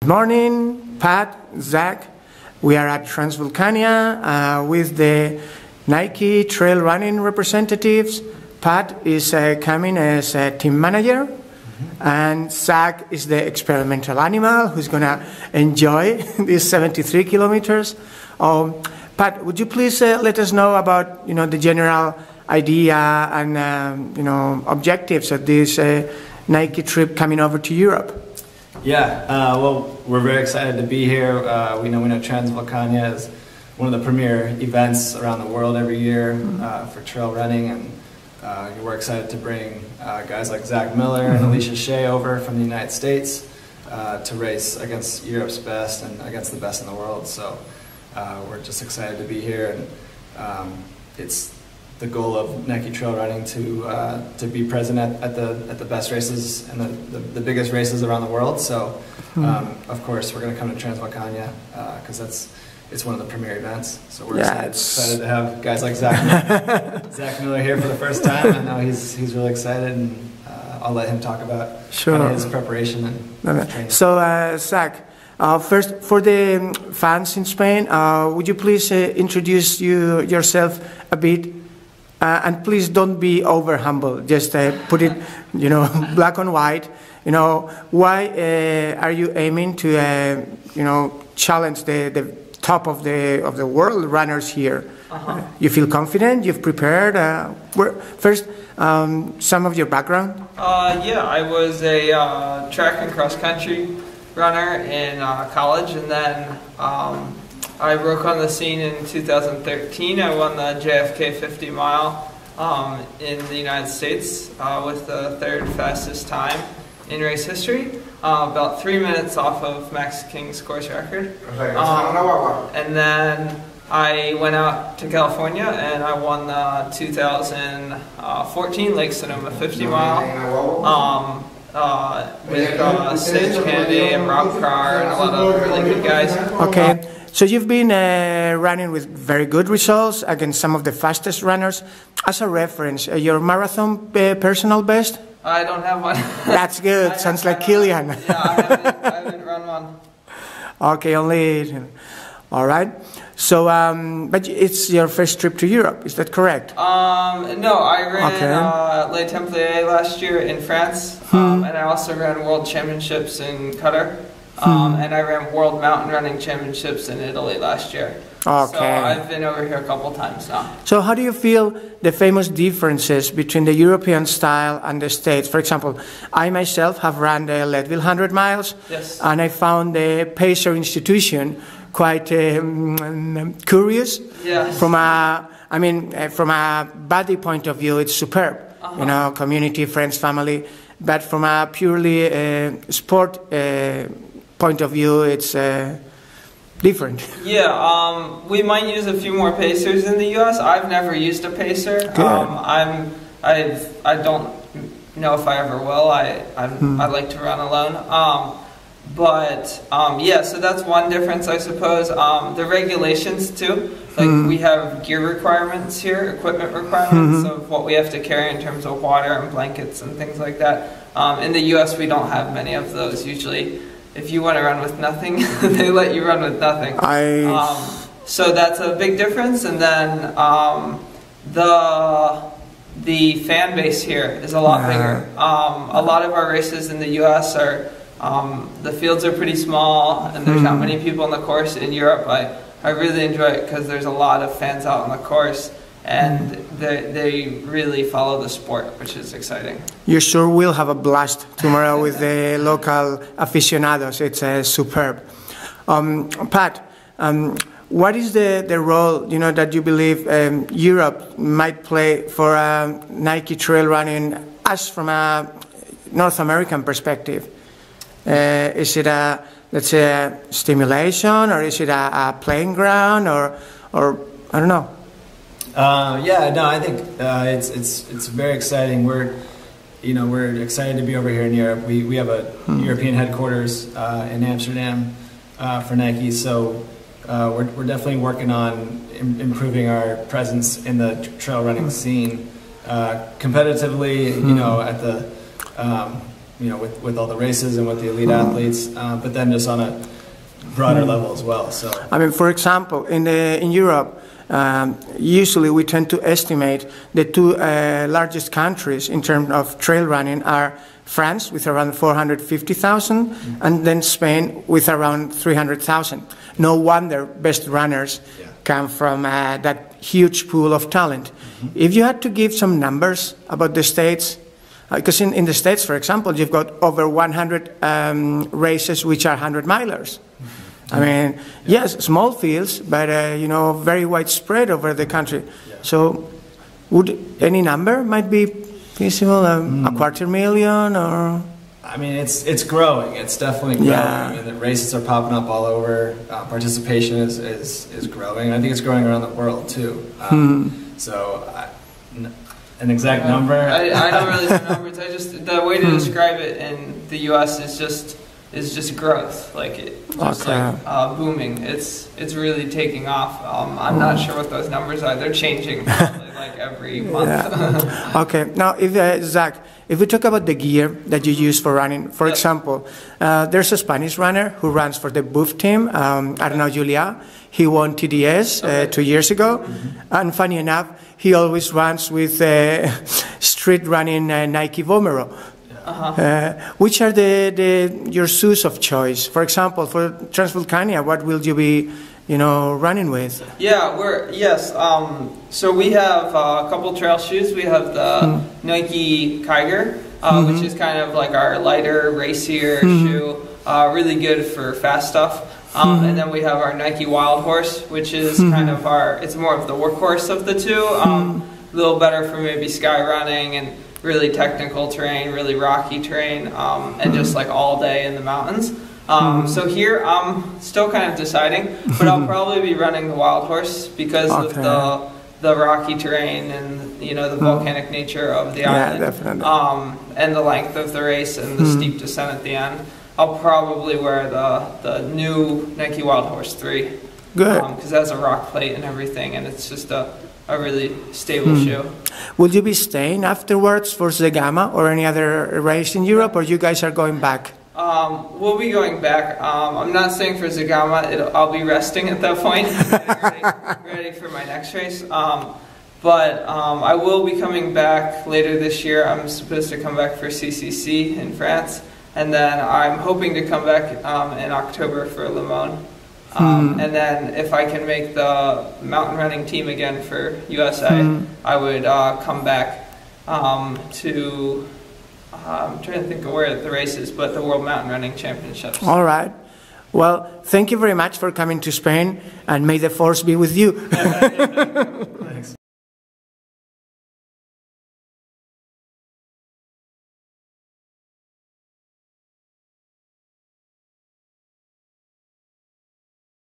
Good morning, Pat, Zach. We are at Transvolcania with the Nike trail running representatives. Pat is coming as a team manager, and Zach is the experimental animal who's going to enjoy these 73 kilometers. Pat, would you please let us know about the general idea and objectives of this Nike trip coming over to Europe? Yeah, well, we're very excited to be here. We know Transvolcania is one of the premier events around the world every year for trail running, and we're excited to bring guys like Zach Miller and Alicia Shea over from the United States to race against Europe's best and against the best in the world. So we're just excited to be here, and it's the goal of Nike Trail Running to be present at the best races and the biggest races around the world. So of course we're going to come to Transvolcania because it's one of the premier events. So we're excited to have guys like Zach Miller here for the first time. I know he's really excited, and I'll let him talk about his preparation and training. So Zach, first, for the fans in Spain, would you please introduce yourself a bit? And please don't be over humble. Just put it, black on white. Why are you aiming to, challenge the top of the world runners here? You feel confident? You've prepared? First, some of your background. Yeah, I was a track and cross country runner in college, and then I broke on the scene in 2013. I won the JFK 50 mile in the United States with the third fastest time in race history, about 3 minutes off of Max King's course record. And then I went out to California and I won the 2014 Lake Sonoma 50 mile with Sage Candy and Rob Carr and a lot of really good guys. Okay. So you've been running with very good results against some of the fastest runners. As a reference, your marathon personal best? I don't have one. That's good. Sounds like Killian. Yeah, I haven't run one. Okay, only. All right. So, but it's your first trip to Europe. Is that correct? No, I ran Les Templiers last year in France, and I also ran World Championships in Qatar. And I ran World Mountain Running Championships in Italy last year. Okay. So I've been over here a couple times now. So how do you feel the famous differences between the European style and the States? For example, I myself have run the Leadville 100 miles, and I found the Pacer institution quite curious. Yes. From a body point of view, it's superb. Community, friends, family. But from a purely sport point of view, it's different. Yeah, we might use a few more pacers in the U.S. I've never used a pacer. I don't know if I ever will. I like to run alone. Yeah, so that's one difference, I suppose. The regulations too. Like we have gear requirements here, equipment requirements of what we have to carry in terms of water and blankets and things like that. In the U.S. we don't have many of those usually. If you want to run with nothing, they let you run with nothing. So that's a big difference. And then the fan base here is a lot bigger. A lot of our races in the U.S. are, the fields are pretty small and there's not many people on the course. In Europe, I really enjoy it because there's a lot of fans out on the course. And they really follow the sport, which is exciting. You sure will have a blast tomorrow with the local aficionados. It's superb. Pat, what is the role that you believe Europe might play for Nike trail running, as from a North American perspective? Is it let's say a stimulation, or is it a playing ground, or I don't know? Yeah, no, I think it's very exciting. We're excited to be over here in Europe. We have a European headquarters in Amsterdam for Nike, so we're definitely working on improving our presence in the trail running scene competitively. At the with all the races and with the elite athletes, but then just on a broader level as well. So I mean, for example, in Europe, usually we tend to estimate the two largest countries in terms of trail running are France with around 450,000 and then Spain with around 300,000. No wonder best runners come from that huge pool of talent. If you had to give some numbers about the States, because in the States, for example, you've got over 100 races which are 100-milers. I mean, yes, small fields, but very widespread over the country. So, would any number might be feasible? A 250,000 or? I mean, it's growing. It's definitely growing. I mean, the races are popping up all over. Participation is growing. I think it's growing around the world too. So, an exact number? I don't really know numbers. The way to describe it in the U.S. is just growth, booming. It's really taking off. I'm not sure what those numbers are. They're changing probably like every month. Okay. Now, Zach, if we talk about the gear that you use for running, for example, there's a Spanish runner who runs for the Boof team, Arnau Julià. He won TDS 2 years ago, and funny enough, he always runs with street running Nike Vomero. Which are your shoes of choice? For example, for Transvulcania, what will you be, running with? Yeah, so we have a couple trail shoes. We have the Nike Kiger, which is kind of like our lighter, racier shoe, really good for fast stuff. And then we have our Nike Wild Horse, which is kind of it's more of the workhorse of the two. A little better for maybe sky running and really technical terrain, really rocky terrain, and just like all day in the mountains. So here I'm still kind of deciding, but I'll probably be running the Wild Horse because of the rocky terrain and the volcanic nature of the island, and the length of the race and the steep descent at the end. I'll probably wear the new Nike Wild Horse 3. Good. Because it has a rock plate and everything, and it's just a really stable shoe. Will you be staying afterwards for Zegama or any other race in Europe, or you guys are going back? We'll be going back. I'm not staying for Zegama. I'll be resting at that point, ready for my next race. But I will be coming back later this year. I'm supposed to come back for CCC in France, and then I'm hoping to come back in October for Le Mans. And then if I can make the mountain running team again for USA, I would come back to, I'm trying to think of where the race is, but the World Mountain Running Championships. All right. Well, thank you very much for coming to Spain, and may the force be with you. Thanks.